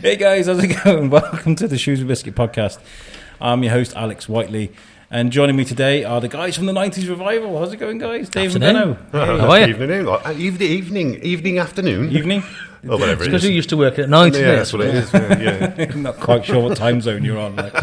Hey guys, how's it going? Welcome to the Shoes and Biscuit podcast. I'm your host, Alex Whiteley, and joining me today are the guys from the 90's revival. How's it going, guys? Dave and Benno. How are you? Evening, afternoon. Evening? Or whatever it is. Because you used to work at night. Yeah, that's what it is. Yeah. I'm not quite sure what time zone you're on. Like.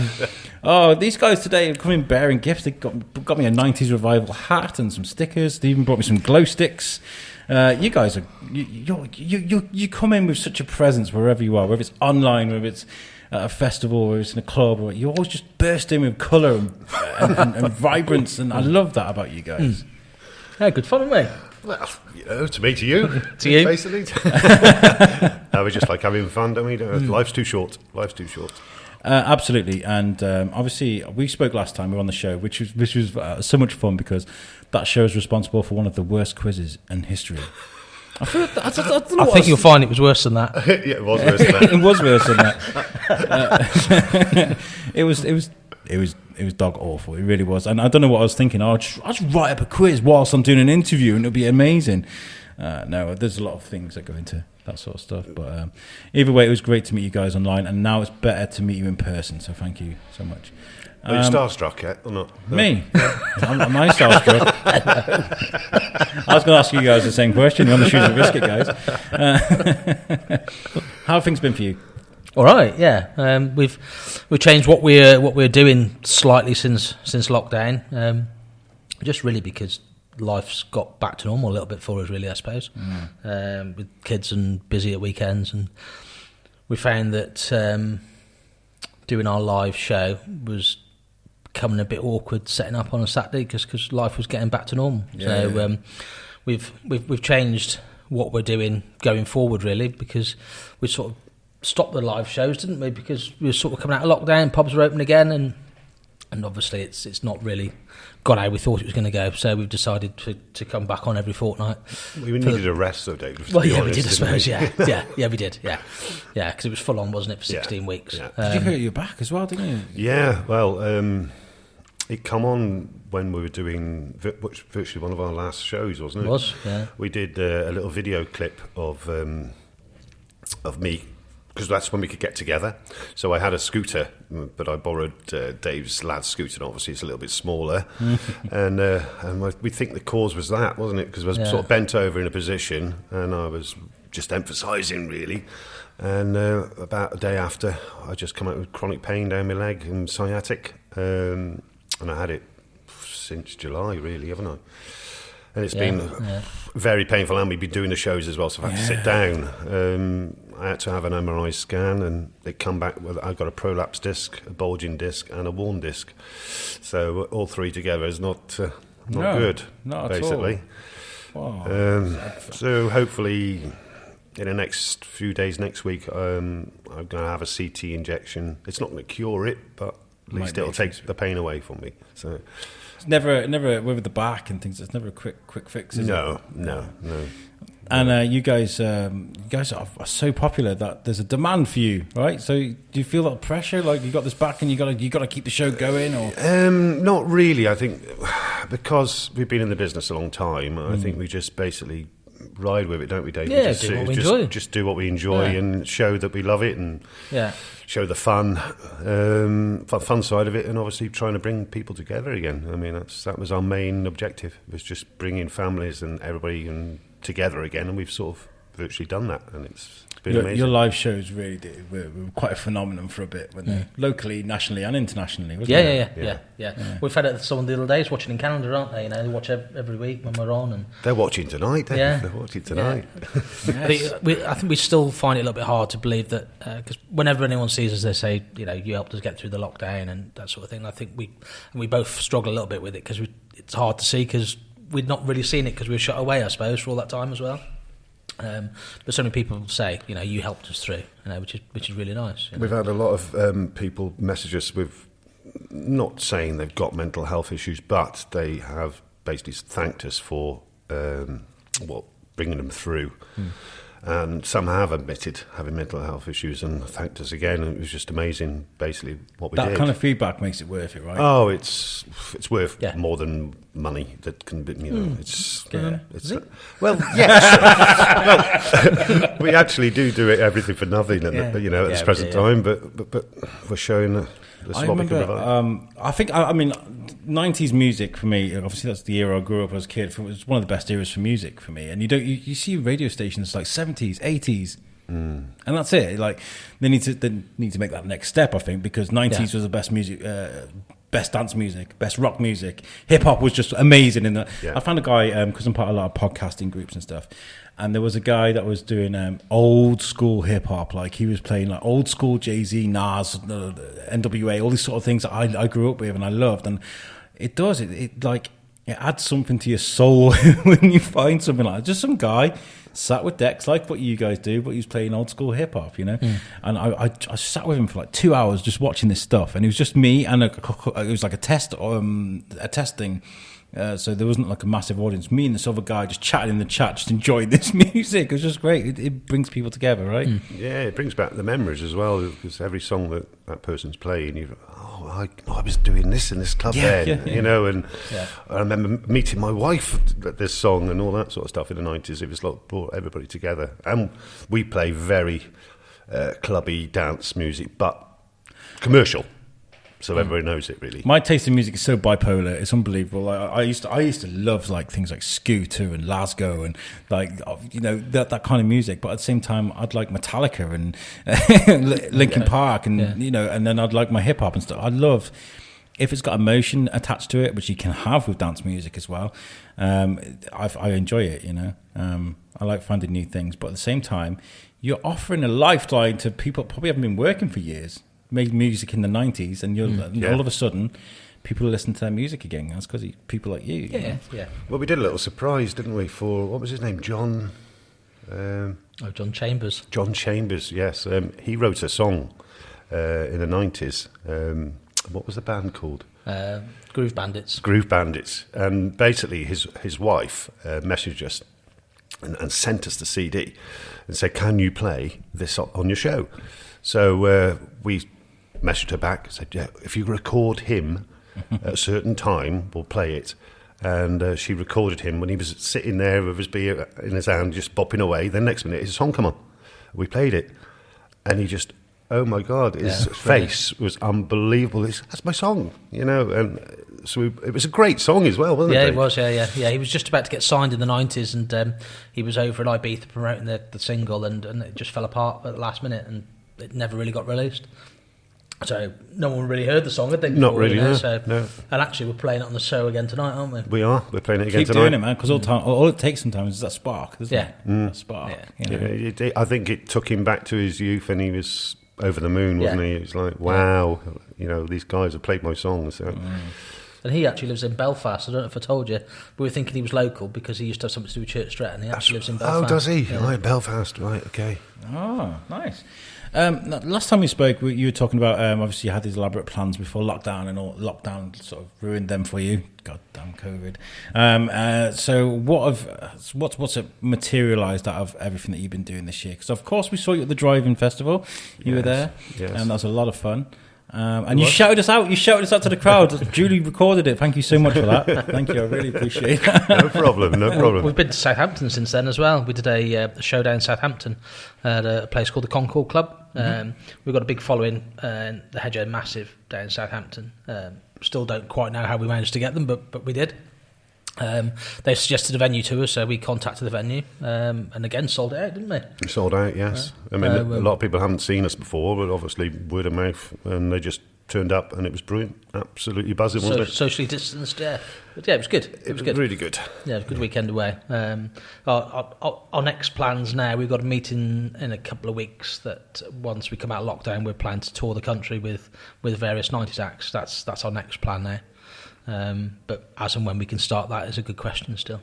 Oh, these guys today have come in bearing gifts. They got me a 90's revival hat and some stickers. They even brought me some glow sticks. You guys are you come in with such a presence wherever you are, whether it's online, whether it's at a festival, whether it's in a club, or you always just burst in with colour and vibrance, and I love that about you guys. Yeah, good fun, mate. Well, to me, to you, to you, basically. We just like having fun, don't we? Life's too short. Absolutely, and obviously we spoke last time we were on the show, which was so much fun because that show is responsible for one of the worst quizzes in history. I think you'll find it was worse than that. Yeah, it was worse than that. It was worse than that. It was dog awful. It really was, and I don't know what I was thinking. I'll just write up a quiz whilst I'm doing an interview, and it'll be amazing. No, there's a lot of things that go into that sort of stuff, but either way, it was great to meet you guys online, and now it's better to meet you in person, so thank you so much. Are you starstruck yet or not? No. Me? Am I starstruck? I was going to ask you guys the same question. You're on the Shoes and Biscuit, guys. How have things been for you? All right, yeah. We've changed what we're doing slightly since lockdown, just really because life's got back to normal a little bit for us, really, I suppose, with kids and busy at weekends, and we found that doing our live show was becoming a bit awkward setting up on a Saturday because life was getting back to normal. We've changed what we're doing going forward, really, because we sort of stopped the live shows, didn't we? Because we were sort of coming out of lockdown, pubs were open again, and obviously it's not really got how we thought it was going to go. So we've decided to come back on every fortnight. We needed a rest, though, Dave. Well, yeah, we did, I suppose. Yeah, we did. Yeah, because it was full on, wasn't it, for 16 weeks? Yeah. Did you hurt your back as well, didn't you? Yeah, well, it come on when we were doing virtually one of our last shows, wasn't it? It was, yeah. We did a little video clip of me, because that's when we could get together. So I had a scooter, but I borrowed Dave's lad's scooter, and obviously it's a little bit smaller. and we think the cause was that, wasn't it? Because I was sort of bent over in a position, and I was just emphasising, really. And about a day after, I just come out with chronic pain down my leg and sciatic. And I had it since July, really, haven't I? And it's been very painful, and we've been doing the shows as well, so I've had to sit down. I had to have an MRI scan, and they come back with I've got a prolapse disc, a bulging disc, and a worn disc. So all three together is not good, not basically. At all. Wow. So hopefully, in the next few days, next week, I'm going to have a CT injection. It's not going to cure it, but at least it'll take the pain away from me. So it's never with the back and things. It's never a quick fix. Is it? No. And you guys are so popular that there's a demand for you, right? So do you feel that pressure? Like you got this back, and you got to keep the show going, or not really. I think because we've been in the business a long time, I think we just basically ride with it, don't we, Dave? Yeah, do what we enjoy. Just do what we enjoy and show that we love it, and show the fun side of it, and obviously trying to bring people together again. I mean, that was our main objective, was just bringing families and everybody together again, and we've sort of virtually done that, and it's been amazing. Your live shows really were quite a phenomenon for a bit, weren't they? Locally, nationally, and internationally, wasn't it? Yeah. We've had it someone the other day watching in Canada, aren't they? You know, they watch every week when we're on, and they're watching tonight. They're watching tonight. Yeah. I think we still find it a little bit hard to believe that because whenever anyone sees us, they say, you know, you helped us get through the lockdown and that sort of thing. I think we both struggle a little bit with it because it's hard to see because we'd not really seen it because we were shut away, I suppose, for all that time as well. But so many people say, you know, you helped us through, you know, which is really nice. We've had a lot of people message us with not saying they've got mental health issues, but they have basically thanked us for bringing them through. And some have admitted having mental health issues and thanked us again. And it was just amazing, basically, what we did. That kind of feedback makes it worth it, right? Oh, it's worth more than money. That can be, it's well, yes. Well, we actually do it everything for nothing, at this present time. But we're showing. I remember. I mean, 90s music for me. Obviously, that's the era I grew up as a kid. It was one of the best eras for music for me. And you see radio stations like 70s, 80s, and that's it. Like they need to make that next step. I think because 90s was the best music. Best dance music, best rock music, hip hop was just amazing. In that, I found a guy because I'm part of a lot of podcasting groups and stuff, and there was a guy that was doing old school hip hop. Like he was playing like old school Jay-Z, Nas, NWA, all these sort of things that I grew up with and I loved. And it does it adds something to your soul when you find something like that. Just some guy sat with decks like what you guys do, but he was playing old school hip hop, And I sat with him for like 2 hours just watching this stuff, and it was just me and it was like a testing. So there wasn't like a massive audience. Me and this other guy just chatting in the chat, just enjoying this music. It was just great. It brings people together, right? Yeah, it brings back the memories as well. Because every song that person's playing, I was doing this in this club then, And I remember meeting my wife at this song and all that sort of stuff in the 90s. It was like brought everybody together, and we play very clubby dance music, but commercial. So everybody knows it, really. My taste in music is so bipolar; it's unbelievable. Like, I used to love like things like Scooter and Glasgow and like that kind of music. But at the same time, I'd like Metallica and Linkin Park and and then I'd like my hip hop and stuff. I love if it's got emotion attached to it, which you can have with dance music as well. I enjoy it. I like finding new things, but at the same time, you're offering a lifeline to people that probably haven't been working for years. Made music in the 90s, and all of a sudden people listen to their music again. That's because people like you. Yeah. Well, we did a little surprise, didn't we? For what was his name? John John Chambers. John Chambers, yes. He wrote a song in the 90s. What was the band called? Groove Bandits. Groove Bandits. And basically his wife messaged us and sent us the CD and said, "Can you play this on your show?" So we messaged her back, said, "Yeah, if you record him at a certain time, we'll play it." And she recorded him when he was sitting there with his beer in his hand, just bopping away. Then next minute, his song come on. We played it, and he just, oh my God, his face was unbelievable. That's my song, And so it was a great song as well, wasn't it? Yeah, it was. Yeah. He was just about to get signed in the 90s, and he was over in Ibiza promoting the single, and it just fell apart at the last minute, and it never really got released. So no one really heard the song, had they? Before, not really, no. And actually, we're playing it on the show again tonight, aren't we? We are. We're playing it again tonight. Keep doing it, man, because all it takes sometimes is that spark, doesn't it? That spark. Yeah. I think it took him back to his youth, and he was over the moon, wasn't he? It was like, wow, these guys have played my songs. So. And he actually lives in Belfast. I don't know if I told you. We were thinking he was local because he used to have something to do with Church Street, and he actually lives in Belfast. Oh, does he? Yeah. Right, Belfast. Right, okay. Oh, nice. Last time we spoke, you were talking about obviously you had these elaborate plans before lockdown, and all lockdown sort of ruined them for you. Goddamn COVID. So what's materialised out of everything that you've been doing this year? Because of course we saw you at the Drive-In Festival. You were there, and that was a lot of fun. And you shouted us out. You shouted us out to the crowd. Julie recorded it. Thank you so much for that. Thank you. I really appreciate that. No problem. We've been to Southampton since then as well. We did a show down in Southampton at a place called the Concord Club. We've got a big following. The Hedgehow Massive down in Southampton. Still don't quite know how we managed to get them, but we did. They suggested a venue to us, so we contacted the venue, and again sold it out, didn't we? Sold out, yes. I mean, a lot of people haven't seen us before, but obviously word of mouth, and they just turned up, and it was brilliant, absolutely buzzing, wasn't it? Socially distanced, yeah. But yeah, it was good. It was good. Really good. Yeah, it was a good weekend away. Our next plans now, we've got a meeting in a couple of weeks that once we come out of lockdown, we're planning to tour the country with various 90s acts. That's our next plan now. But as and when we can start that is a good question still.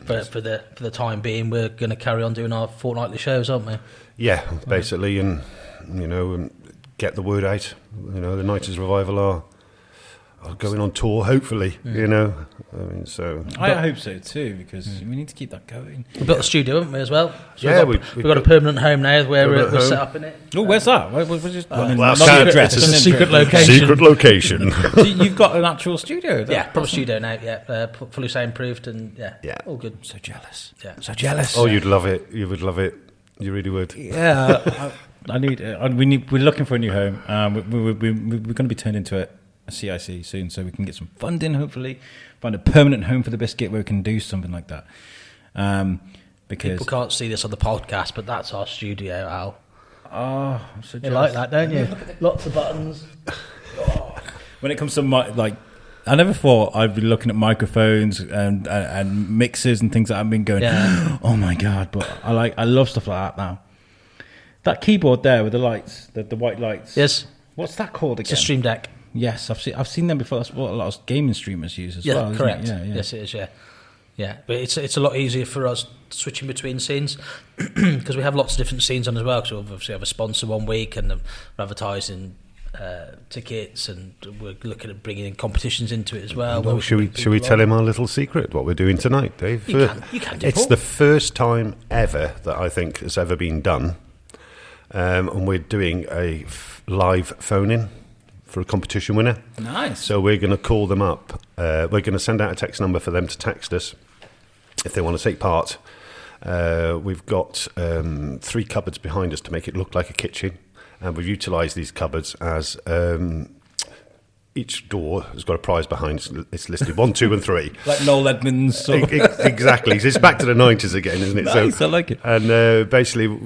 But for the time being, we're going to carry on doing our fortnightly shows, aren't we? Yeah, basically, and get the word out. The 90s revival going on tour, hopefully, you know. I mean, so... I hope so too, because we need to keep that going. We built a studio, haven't we, as well? So Yeah, we've got a permanent home now where we're set up in it. Oh, where's that? We're just, well, address. it's a secret location. Secret location. So you've got an actual studio? Yeah, proper studio now, fully soundproofed and, all good. So jealous. Yeah. So jealous. Oh, you'd love it. You would love it. You really would. Yeah, we're looking for a new home. We're going to be turned into a CIC soon, so we can get some funding, hopefully, find a permanent home for the biscuit where we can do something like that. Because people can't see this on the podcast, but that's our studio, Al. Oh, I'm so You jealous. like that, don't you? Lots of buttons. When it comes to I never thought I'd be looking at microphones and mixers and things that I've been going, oh my God, but I love stuff like that now. That keyboard there with the lights, the white lights. Yes. What's that called again? It's a Stream Deck. Yes, I've seen them before. That's what a lot of gaming streamers use as well. Isn't Correct. It? Yeah. Yes, it is. Yeah. But it's a lot easier for us switching between scenes because we have lots of different scenes on as well. Because we obviously have a sponsor one week and we're advertising tickets, and we're looking at bringing in competitions into it as well. Well, should we tell him our little secret? What we're doing tonight, Dave? You can do. It's Paul. the first time ever that I think has ever been done, and we're doing a live phone-in for a competition winner. Nice. So we're going to call them up. We're going to send out a text number for them to text us if they want to take part. We've got 3 cupboards behind us to make it look like a kitchen, and we've utilised these cupboards as each door has got a prize behind. It's listed 1, 2 and 3. Like Noel Edmonds. Exactly. So it's back to the 90s again, isn't it? Nice, I like it. And basically,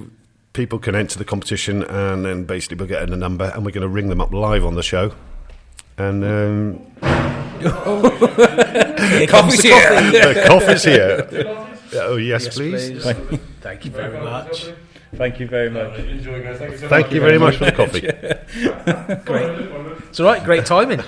people can enter the competition, and then basically we're getting a number, and we're going to ring them up live on the show. And Coffee's here. the coffee's here. Oh, yes, please. Thank you very much. Thank you very much. Enjoy, guys. Thank you so much. Thank you very much for the coffee. Great. It's all right. Great timing.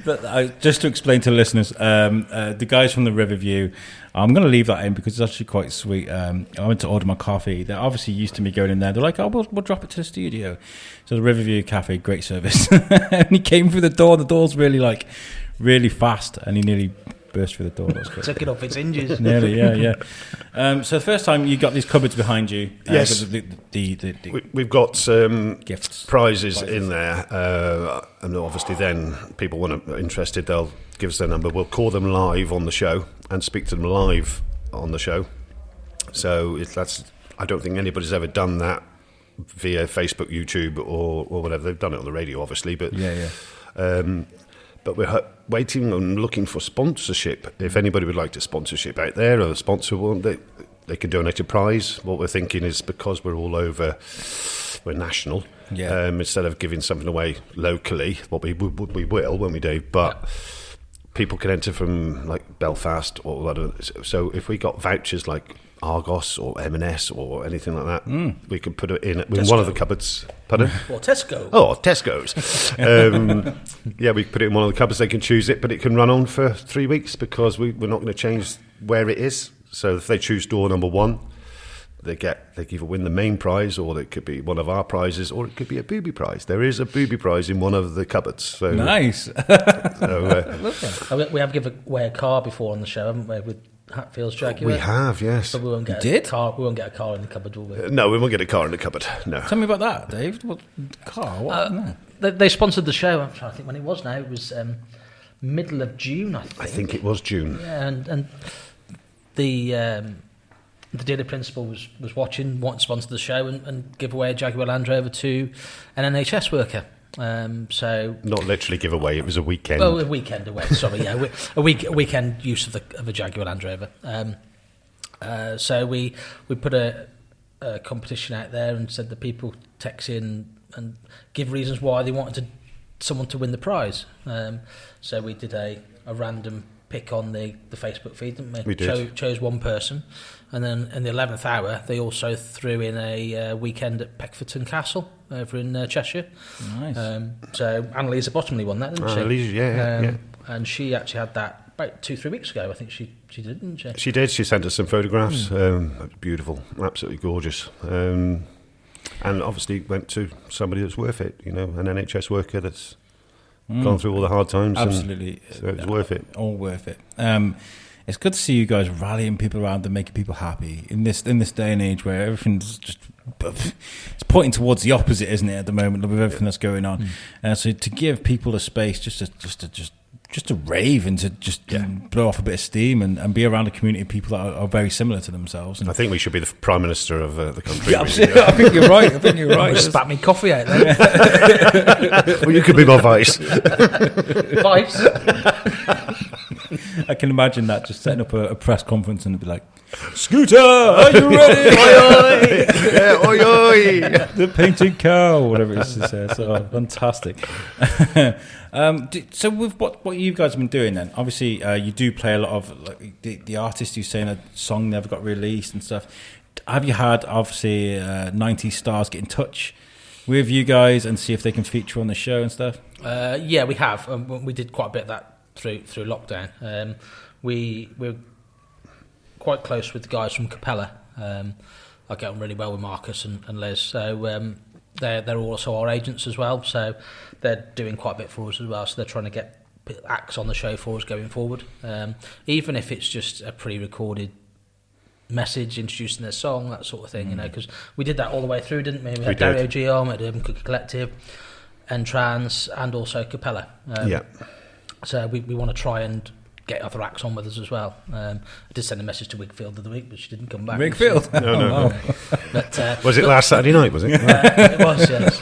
But, just to explain to the listeners, the guys from the Riverview, I'm going to leave that in because it's actually quite sweet. I went to order my coffee. They're obviously used to me going in there. They're like, oh, we'll drop it to the studio. So the Riverview Cafe, great service. And he came through the door. The door's really fast, and he nearly burst through the door. That was good. Took it off its hinges. Nearly, yeah. So the first time you got these cupboards behind you. Yes. We've got gifts, prizes in there, and obviously then people want to interested, they'll give us their number. We'll call them live on the show and speak to them live on the show. So I don't think anybody's ever done that via Facebook, YouTube, or whatever. They've done it on the radio, obviously, but but we're waiting and looking for sponsorship. If anybody would like to sponsorship out there, or sponsor one, they can donate a prize. What we're thinking is, because we're all over, we're national. Yeah. Instead of giving something away locally, what we will when we do, but people can enter from like Belfast or whatever. So if we got vouchers like Argos or M&S or anything like that, we could put it in one of the cupboards. Pardon? Or Tesco. Oh, Tesco's. We put it in one of the cupboards. They can choose it, but it can run on for 3 weeks because we're not going to change where it is. So if they choose door number 1, they either win the main prize, or it could be one of our prizes, or it could be a booby prize. There is a booby prize in one of the cupboards. So, nice. We have given away a car before on the show, haven't we? With Hatfield's Jaguar. We have, yes. But we won't get a car. We won't get a car in the cupboard, will we? No, we won't get a car in the cupboard. No. Tell me about that, Dave. What car? What? They sponsored the show. I'm trying to think when it was now. It was middle of June, I think. I think it was June. Yeah, and the dealer principal was watching, wanted to sponsor the show and give away a Jaguar Land Rover to an NHS worker. So not literally give away. It was a weekend. Well, a weekend away. Sorry, yeah, a weekend use of a Jaguar Land Rover. So we put a competition out there and said that people text in and give reasons why they wanted someone to win the prize. So we did a random pick on the Facebook feed, didn't we? We did. Chose one person, and then in the 11th hour they also threw in a weekend at Peckforton Castle over in Cheshire. Nice. So Annalisa Bottomley won that, didn't she? Annalisa, yeah. And she actually had that about 2-3 weeks ago. I think she did, didn't she? She did. She sent us some photographs. Beautiful, absolutely gorgeous. And obviously went to somebody that's worth it. You know, an NHS worker that's gone through all the hard times. Absolutely. So it's worth it. All worth it. It's good to see you guys rallying people around and making people happy in this day and age where everything's just it's pointing towards the opposite, isn't it, at the moment with everything that's going on. So to give people a space just to rave and to just blow off a bit of steam and be around a community of people that are very similar to themselves. And I think we should be the Prime Minister of the country. Yeah, absolutely. I think you're right. Just spat me coffee out there. Well, you could be my vice. Vice. I can imagine that, just setting up a press conference and be like, Scooter, are you ready? Oi, oi! Yeah, oi, oi! The painted cow, whatever it is to say. So fantastic. So with what you guys have been doing then, obviously you do play a lot of like, the artists who's saying a song never got released and stuff. Have you had obviously 90's stars get in touch with you guys and see if they can feature on the show and stuff? Yeah, we have. We did quite a bit of that through lockdown. We're quite close with the guys from Capella. I get on really well with Marcus and Les. So they're also our agents as well. So they're doing quite a bit for us as well. So they're trying to get acts on the show for us going forward. Even if it's just a pre-recorded message introducing their song, that sort of thing, you know, because we did that all the way through, didn't we? We had Dario G on, we had Urban Cookie Collective, N-Trans, and also Capella. So we want to try and get other acts on with us as well. I did send a message to Wigfield the other week, but she didn't come back. Wigfield? So, No. But, Was it last Saturday night, was it? it was, yes.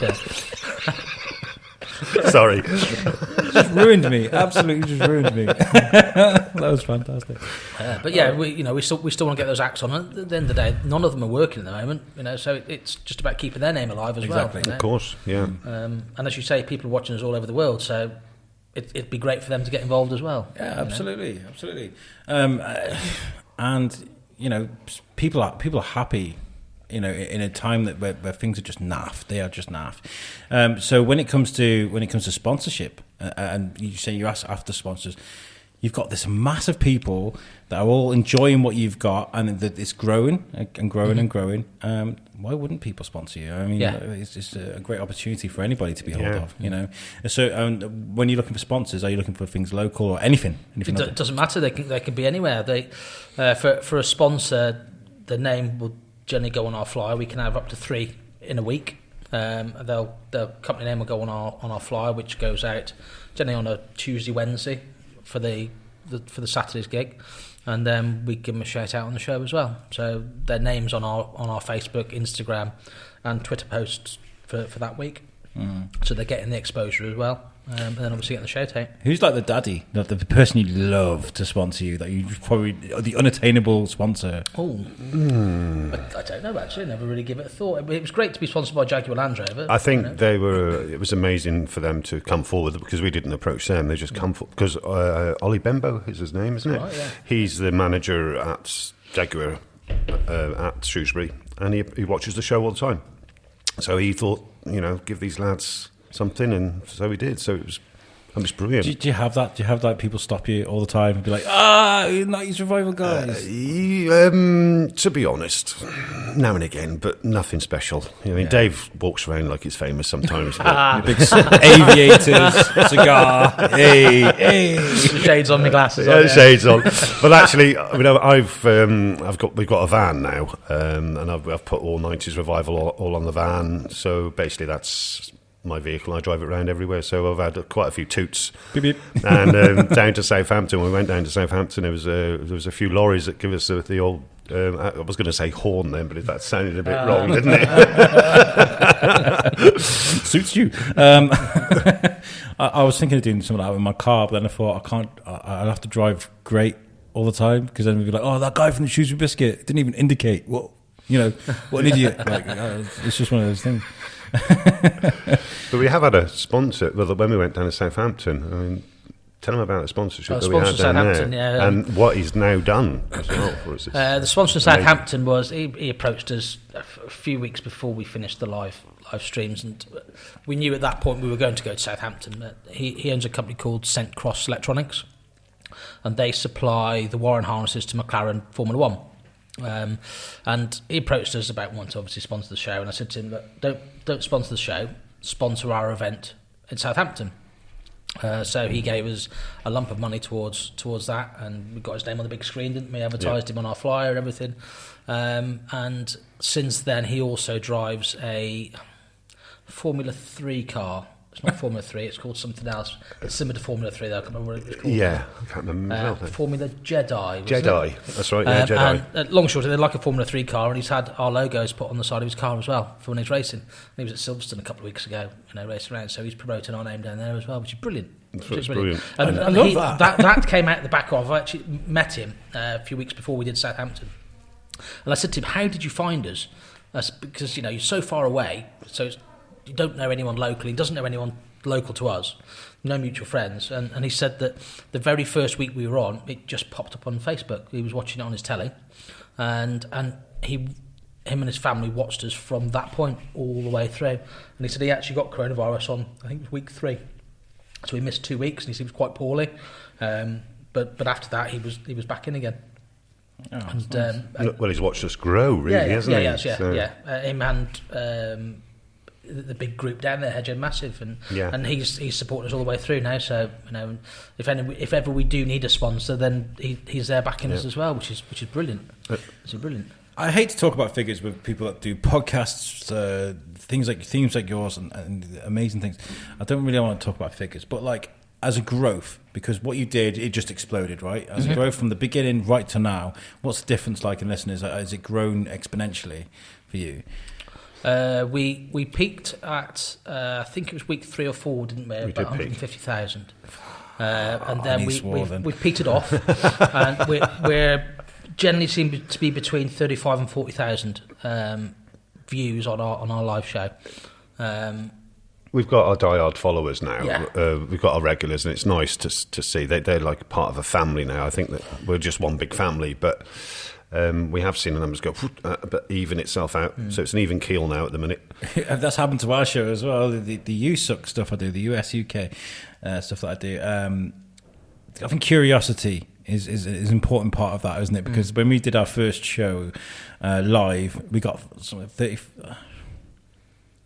Sorry. Just ruined me. Absolutely just ruined me. That was fantastic. But yeah, we still want to get those acts on. At the end of the day, none of them are working at the moment, you know. So it's just about keeping their name alive as well. You know? Of course, yeah. And as you say, people are watching us all over the world, so it'd be great for them to get involved as well. Yeah, absolutely. And you know, people are happy. You know, in a time where things are just naff, they are just naff. So when it comes to sponsorship, and you say you ask after sponsors, you've got this mass of people that are all enjoying what you've got, and that it's growing and growing and growing. Why wouldn't people sponsor you? I mean, it's just a great opportunity for anybody to be hold of. You know, so when you're looking for sponsors, are you looking for things local or anything? It doesn't matter. They can be anywhere. For a sponsor, the name will generally go on our flyer. We can have up to 3 in a week. The company name will go on our flyer, which goes out generally on a Tuesday, Wednesday for the Saturday's gig, and then we give them a shout out on the show as well. So their names on our Facebook, Instagram, and Twitter posts for that week. So they're getting the exposure as well. And then obviously getting the show tape. Who's like the daddy, the person you'd love to sponsor you, that you probably the unattainable sponsor? I don't know actually. I never really give it a thought. It was great to be sponsored by Jaguar Land Rover. I think it was amazing for them to come forward because we didn't approach them. They just come forward because Ollie Bembo is his name, isn't it? Right, yeah. He's the manager at Jaguar at Shrewsbury, and he watches the show all the time. So he thought, give these lads something, and so we did. So it was brilliant. Do you have that? Do you have like people stop you all the time and be like, 90's revival guys? To be honest, now and again, but nothing special. Dave walks around like he's famous sometimes. Big aviators, cigar, hey, shades on my glasses. Shades on. But actually, we've got a van now, and I've put all 90's revival all on the van. So basically, that's my vehicle. I drive it around everywhere, so I've had quite a few toots. Beep, beep. And down to Southampton, when we went down to Southampton, there was a few lorries that give us the old I was going to say horn then, but that sounded a bit wrong, didn't it? Suits you. I was thinking of doing something like that with my car, but then I thought I'll have to drive great all the time, because then we'd be like, oh, that guy from the Shrewsbury Biscuit didn't even indicate. What an idiot. It's just one of those things. But we have had a sponsor. Well, when we went down to Southampton, tell them about the sponsorship that we had down there, and what he's now done as well for us. The sponsor of Southampton was he approached us a few weeks before we finished the live streams, and we knew at that point we were going to go to Southampton. He owns a company called St Cross Electronics, and they supply the Warren harnesses to McLaren Formula One. And he approached us about wanting to obviously sponsor the show, and I said to him, look, don't sponsor the show, sponsor our event in Southampton. So he gave us a lump of money towards that, and we got his name on the big screen, didn't we? Advertised him on our flyer and everything. And since then, he also drives a Formula 3 car. It's not Formula 3, it's called something else. It's similar to Formula 3, though. I can't remember what it's called. Yeah, I can't remember. Formula Jedi. Jedi, that's right, yeah, Jedi. And long and short, they're like a Formula 3 car, and he's had our logos put on the side of his car as well for when he's racing. He was at Silverstone a couple of weeks ago, racing around, so he's promoting our name down there as well, which is brilliant. It's brilliant. And I love that. That came out the back of. I actually met him a few weeks before we did Southampton, and I said to him, "How did you find us?" Because you're so far away, so you don't know anyone locally. He doesn't know anyone local to us, no mutual friends, and he said that the very first week we were on, it just popped up on Facebook. He was watching it on his telly, and him and his family watched us from that point all the way through. And he said he actually got coronavirus on, I think it was week 3, so he missed 2 weeks, and he seems quite poorly. But after that, he was back in again. Oh, and, nice. Well, he's watched us grow, really, hasn't he? Him and the big group down there, Hedge Massive, and he's supported us all the way through now. So if ever we do need a sponsor, then he's there backing us as well, which is brilliant. It's brilliant. I hate to talk about figures with people that do podcasts, themes like yours, and amazing things. I don't really want to talk about figures, but like as a growth, because what you did, it just exploded, right? As a growth from the beginning right to now, what's the difference like in listeners? Has it grown exponentially for you? We peaked at I think it was week 3 or 4, didn't we? About 150,000, and then we petered off, and we're generally seem to be between 35 and 40,000 views on our live show. We've got our diehard followers now. Yeah. We've got our regulars, and it's nice to see they're like part of a family now. I think that we're just one big family, but. We have seen the numbers go, but even itself out. So it's an even keel now at the minute. That's happened to our show as well. The USUK stuff I do, the US UK stuff that I do. I think curiosity is an important part of that, isn't it? Because when we did our first show live, we got something 30.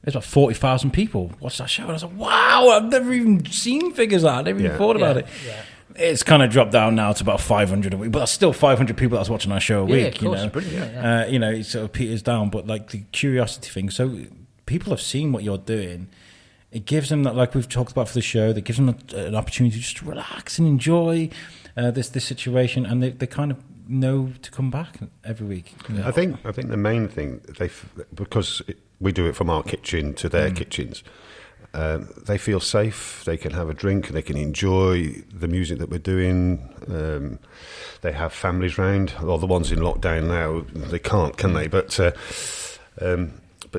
There's about 40,000 people watched that show, and I was like, "Wow! I've never even seen figures like that. I never even thought about it." Yeah. It's kind of dropped down now to about 500 a week, but that's still 500 people that's watching our show a week. Yeah, of course, brilliant. It sort of peters down, but like the curiosity thing. So people have seen what you're doing. It gives them that, like we've talked about for the show, that gives them an opportunity to just relax and enjoy this situation, and they kind of know to come back every week. I think the main thing because we do it from our kitchen to their kitchens. They feel safe, they can have a drink, they can enjoy the music that we're doing. They have families round. Well, the ones in lockdown now, they can't, can they? But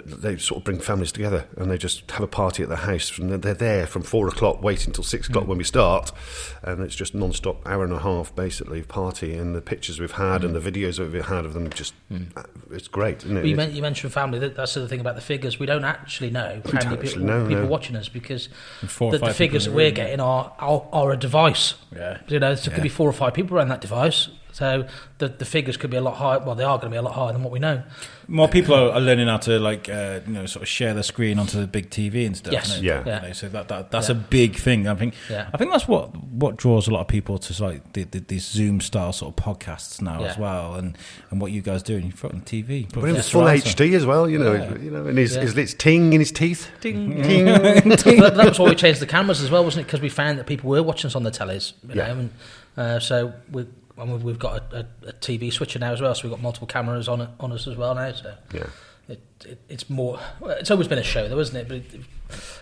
they sort of bring families together, and they just have a party at the house. And they're there from 4 o'clock, waiting until 6 o'clock when we start, and it's just non-stop hour and a half, basically, party. And the pictures we've had and the videos that we've had of them, just it's great, isn't it? Well, you mentioned family. That's the thing about the figures. We don't actually know how many people watching us, because the figures that we're getting are a device. Yeah, there could be 4 or 5 people around that device. So the figures could be a lot higher. Well, they are going to be a lot higher than what we know. More people are learning how to sort of share their screen onto the big TV and stuff. Yes, So that's a big thing. I think that's what draws a lot of people to like these Zoom style sort of podcasts now as well, and what you guys do. You've got on TV, but it's full HD as well. And his ting in his teeth. Ting. That was why we changed the cameras as well, wasn't it? Because we found that people were watching us on the tellies. So we've got a TV switcher now as well, so we've got multiple cameras on us as well now. So it's more. It's always been a show, though, isn't it? But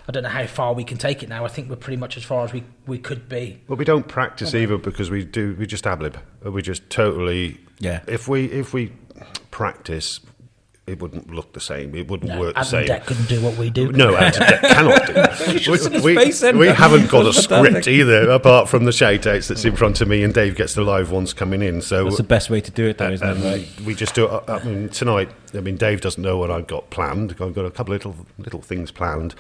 I don't know how far we can take it now. I think we're pretty much as far as we could be. Well, we don't practice either, because we just ad-lib. We just totally. Yeah. If we practice, it wouldn't look the same. It wouldn't work the same. Deck couldn't do what we do. No, Anton cannot do. We haven't got a script either, apart from the shout-outs that's in front of me, and Dave gets the live ones coming in. So that's the best way to do it, though, isn't it? Right? We just do it. Tonight, Dave doesn't know what I've got planned. I've got a couple of little things planned,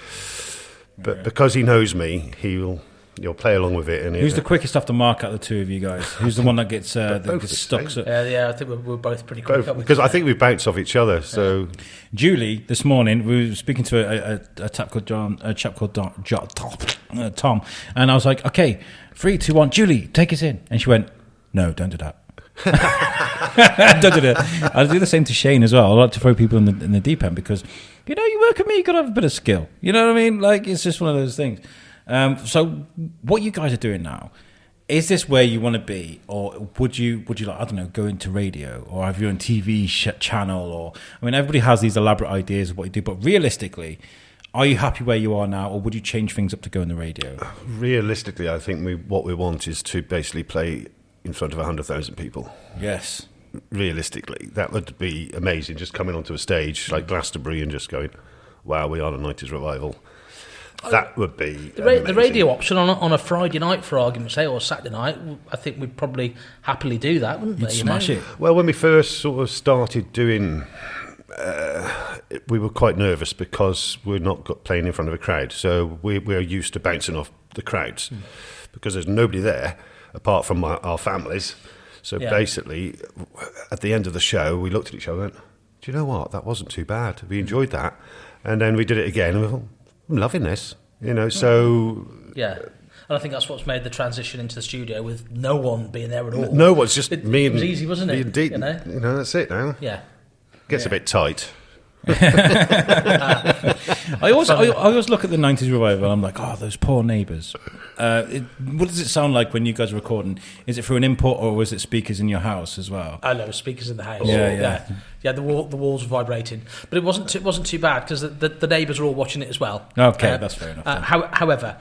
but because he knows me, he'll you'll play along with it. And Who's the quickest off the mark out of the two of you guys? Who's the one that gets stuck? Yeah, I think we're both pretty quick. Because I think we bounce off each other. So Julie, this morning, we were speaking to a chap called Tom, and I was like, okay, 3, 2, 1, Julie, take us in. And she went, no, don't do that. Don't do that. I'll do the same to Shane as well. I like to throw people in the deep end because, you work with me, you've got to have a bit of skill. You know what I mean? Like, it's just one of those things. So what you guys are doing now, is this where you want to be, or would you like, I don't know, go into radio or have your own TV channel? Or I mean, everybody has these elaborate ideas of what you do, but realistically, are you happy where you are now, or would you change things up to go in the radio? Realistically, I think what we want is to basically play in front of 100,000 people. Yes. Realistically, that would be amazing. Just coming onto a stage like Glastonbury and just going, "Wow, we are a 90s revival." That would be the radio option on a Friday night, for argument's sake, or Saturday night. I think we'd probably happily do that, wouldn't we? Smash it. Well, when we first sort of started doing, we were quite nervous because we're not playing in front of a crowd, so we're used to bouncing off the crowds because there's nobody there apart from our families. So basically, at the end of the show, we looked at each other and went, do you know what? That wasn't too bad. We enjoyed that. And then we did it again and we thought, I'm loving this. So... Yeah. And I think that's what's made the transition into the studio with no one being there at all. No, it's just me and... It was easy, wasn't it? Indeed. That's it now. Yeah. Gets a bit tight. I always look at the 90s revival and I'm like, oh, those poor neighbours. What does it sound like when you guys are recording? Is it through an input or was it speakers in your house as well? I know, speakers in the house. Yeah. The walls were vibrating, but it wasn't too bad because the neighbours were all watching it as well. Okay, that's fair enough. However,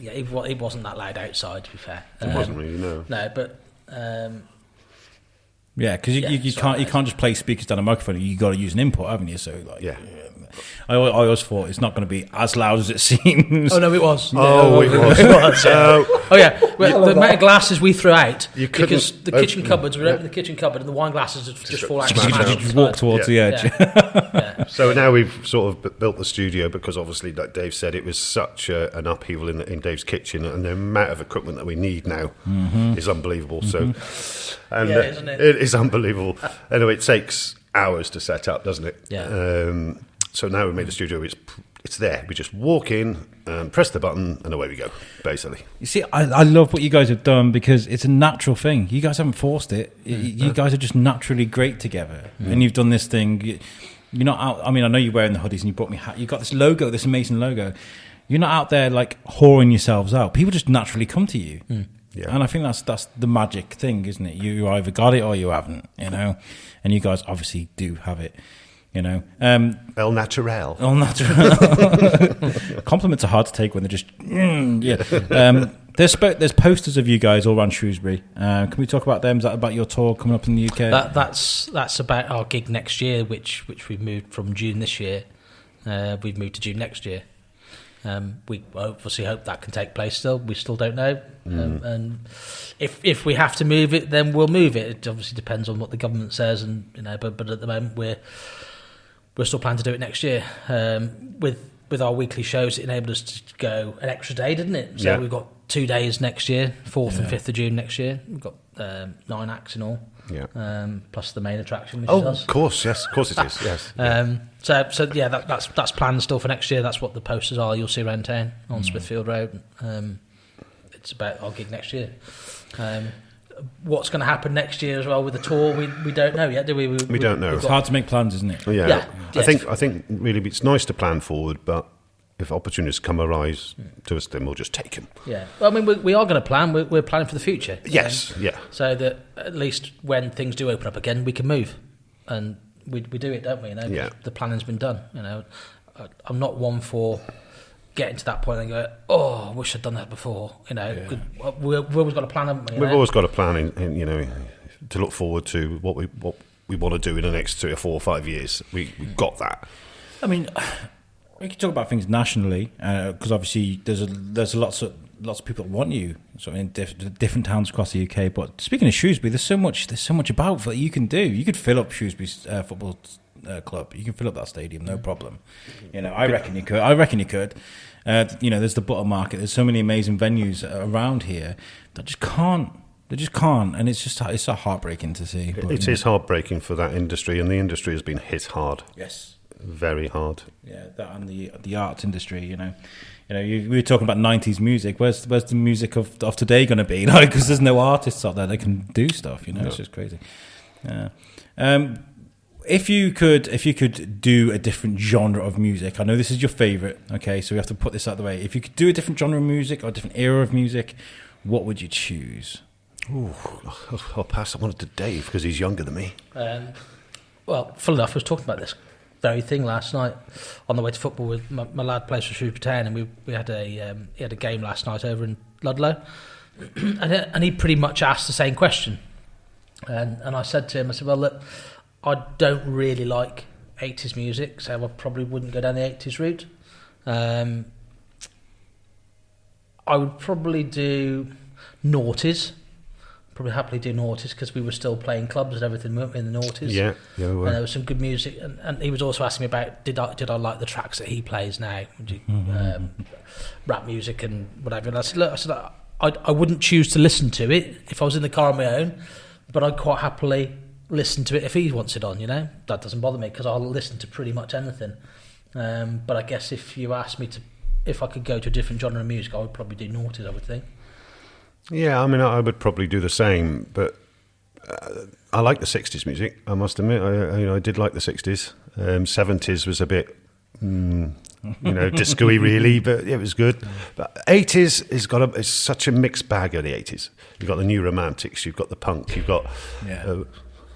it wasn't that loud outside. To be fair, It wasn't really, no. No, but. Yeah, because you can't just play speakers down a microphone. You got to use an input, haven't you? So I always thought it's not going to be as loud as it seems. Oh no, it was. Oh, it was. Oh yeah, the amount of glasses we threw out because the kitchen cupboards. We opened the kitchen cupboard and the wine glasses just fall out. Just walk towards the edge. Yeah. So now we've sort of built the studio because obviously, like Dave said, it was such an upheaval in Dave's kitchen, and the amount of equipment that we need now is unbelievable. So, and isn't it? It is unbelievable. Anyway, it takes hours to set up, doesn't it? Yeah. So now we've made the studio. It's there. We just walk in, press the button, and away we go. Basically. You see, I love what you guys have done because it's a natural thing. You guys haven't forced it. You guys are just naturally great together, and you've done this thing. You're not out. I mean, I know you're wearing the hoodies and you brought me hat. You got this logo, this amazing logo. You're not out there like whoring yourselves out. People just naturally come to you. Yeah. And I think that's the magic thing, isn't it? You either got it or you haven't, and you guys obviously do have it, El natural. El natural. Compliments are hard to take when they're just, There's posters of you guys all around Shrewsbury. Can we talk about them? Is that about your tour coming up in the UK? That's about our gig next year, which we've moved from June this year. We've moved to June next year. We obviously hope that can take place still. We still don't know. And if we have to move it, then we'll move it. It obviously depends on what the government says, and but at the moment we're still planning to do it next year. With our weekly shows, it enabled us to go an extra day, didn't it? So we've got 2 days next year, 4th and 5th of June next year. We've got 9 acts in all. Yeah. Plus the main attraction, which is us. Of course, yes, of course it is. Yes. That's planned still for next year. That's what the posters are. You'll see around town on Smithfield Road. It's about our gig next year. What's going to happen next year as well with the tour? We don't know yet, do we? We don't know. It's hard to make plans, isn't it? Yeah. I think really it's nice to plan forward, but if opportunities arise to us, then we'll just take them. Yeah. Well, I mean, we are going to plan. We're planning for the future. Yes. So that at least when things do open up again, we can move, and we do it, don't we? Yeah. The planning's been done. I'm not one for getting to that point and go, oh, I wish I'd done that before. We've always got a plan, haven't we? We've always got a plan, to look forward to what we want to do in the next 3 or 4 or 5 years. We've got that. I mean, we can talk about things nationally because obviously there's lots of people that want you in different towns across the UK. But speaking of Shrewsbury, there's so much about that you can do. You could fill up Shrewsbury's football club. You can fill up that stadium, no problem. I reckon you could. There's the Butter Market. There's so many amazing venues around here that just can't. They just can't, and it's so heartbreaking to see. But, it is heartbreaking for that industry, and the industry has been hit hard. Yes, very hard. Yeah, that and the arts industry. We were talking about 90s music. Where's the music of today going to be? Like, because there's no artists out there that can do stuff. It's just crazy. Yeah. If you could do a different genre of music, I know this is your favourite. Okay, so we have to put this out of the way. If you could do a different genre of music or a different era of music, what would you choose? Ooh, I'll pass that one to Dave because he's younger than me. Well, full enough, I was talking about this very thing last night on the way to football with my lad plays for Shrewsbury Town, and we had he had a game last night over in Ludlow, and he pretty much asked the same question, and I said to him, I said, well, look, I don't really like 80s music, so I probably wouldn't go down the 80s route. I would probably do noughties. Probably happily do noughties because we were still playing clubs and everything, weren't we, in the noughties? Yeah, we were. And there was some good music, and he was also asking me about did I like the tracks that he plays now, rap music and whatever. And I said, look, I wouldn't choose to listen to it if I was in the car on my own, but I'd quite happily listen to it if he wants it on. That doesn't bother me because I'll listen to pretty much anything. But I guess if you asked me if I could go to a different genre of music, I would probably do noughties, I would think. Yeah, I mean, I would probably do the same, but I like the 60s music, I must admit. I did like the 60s. 70s was a bit, disco-y really, but it was good. But 80s it's such a mixed bag of the 80s. You've got the new romantics, you've got the punk, you've got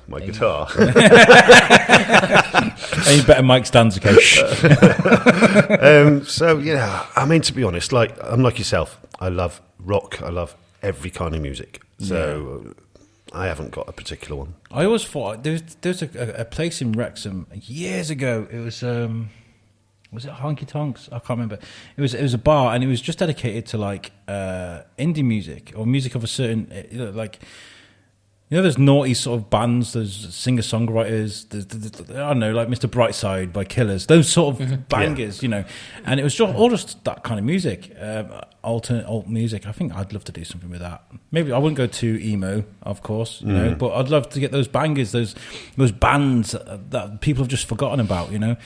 my guitar. Any better mic stands, okay? I mean, to be honest, I'm like yourself. I love rock, I love every kind of music, so I haven't got a particular one. I always thought there's a place in Wrexham years ago. It was it Honky Tonks? I can't remember. It was a bar, and it was just dedicated to indie music or music of a certain there's naughty sort of bands, there's singer-songwriters, I don't know, like Mr. Brightside by Killers, those sort of bangers, and it was just that kind of music, alternate alt music. I think I'd love to do something with that. Maybe I wouldn't go too emo, of course, but I'd love to get those bangers, those bands that people have just forgotten about, and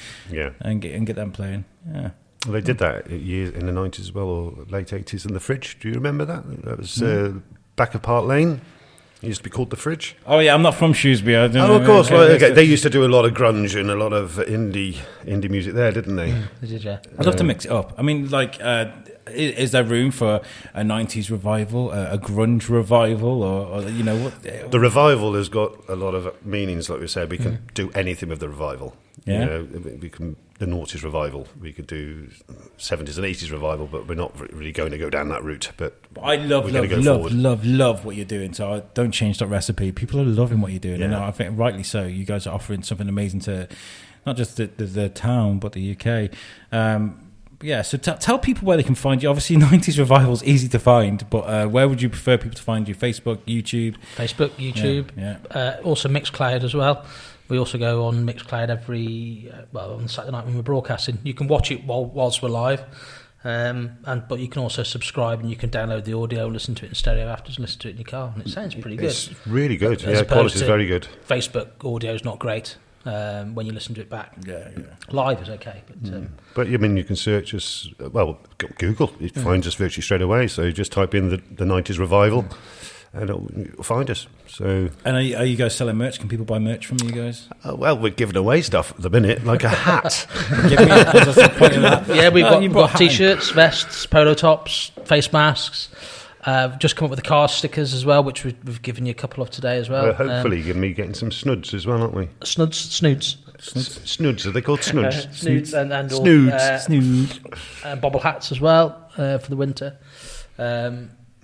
get them playing. Yeah. Well, they did that in the 90s as well, or late 80s in the Fridge. Do you remember that? That was back of Park Lane. It used to be called The Fridge. Oh, yeah, I'm not from Shrewsbury. I don't know. Of course. Okay. They used to do a lot of grunge and a lot of indie music there, didn't they? They did, yeah. I'd love to mix it up. I mean, is there room for a 90s revival, a grunge revival, or what? The revival has got a lot of meanings, like we said. We can do anything with the revival. Yeah. We can the noughties revival. We could do 70s and 80s revival, but we're not really going to go down that route. But I love what you're doing. So I don't change that recipe. People are loving what you're doing, and I think rightly so. You guys are offering something amazing to not just the town, but the UK. So tell people where they can find you. Obviously, 90s Revival is easy to find, but where would you prefer people to find you? Facebook, YouTube? Facebook, YouTube. Yeah. Also Mixcloud as well. We also go on Mixcloud on Saturday night when we're broadcasting. You can watch it whilst we're live, but you can also subscribe and you can download the audio, listen to it in stereo afterwards, and listen to it in your car. And it sounds pretty good. It's really good. Quality is very good. Facebook audio is not great when you listen to it back. Yeah. Live is okay. But I mean, you can search us, Google. It finds us virtually straight away. So you just type in the 90s Revival. And it'll find us. So, and are you guys selling merch? Can people buy merch from you guys? We're giving away stuff at the minute, like a hat. Yeah, we've got t-shirts, vests, polo tops, face masks. Just come up with the car stickers as well, which we've given you a couple of today as well. Hopefully, getting some snuds as well, aren't we? Snoods. Snuds, are they called snuds? Snoods and snoods. And bobble hats as well for the winter.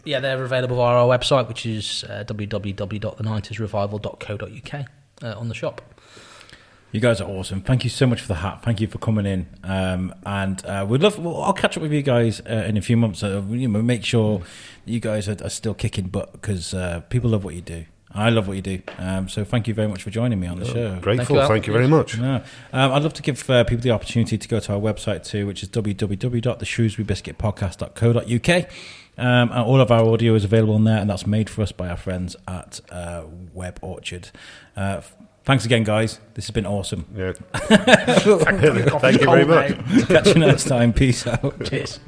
They're available via our website, which is www.the90srevival.co.uk on the shop. You guys are awesome. Thank you so much for the hat. Thank you for coming in. I'll catch up with you guys in a few months. Make sure you guys are still kicking butt because people love what you do. I love what you do. So thank you very much for joining me on the show. Grateful. Thank you very much. No. I'd love to give people the opportunity to go to our website too, which is www.theshrewsburybiscuitpodcast.co.uk. And all of our audio is available on there, and that's made for us by our friends at Web Orchard. Thanks again, guys. This has been awesome. Yeah. Thank you very much. Catch you next time. Peace out. Cheers.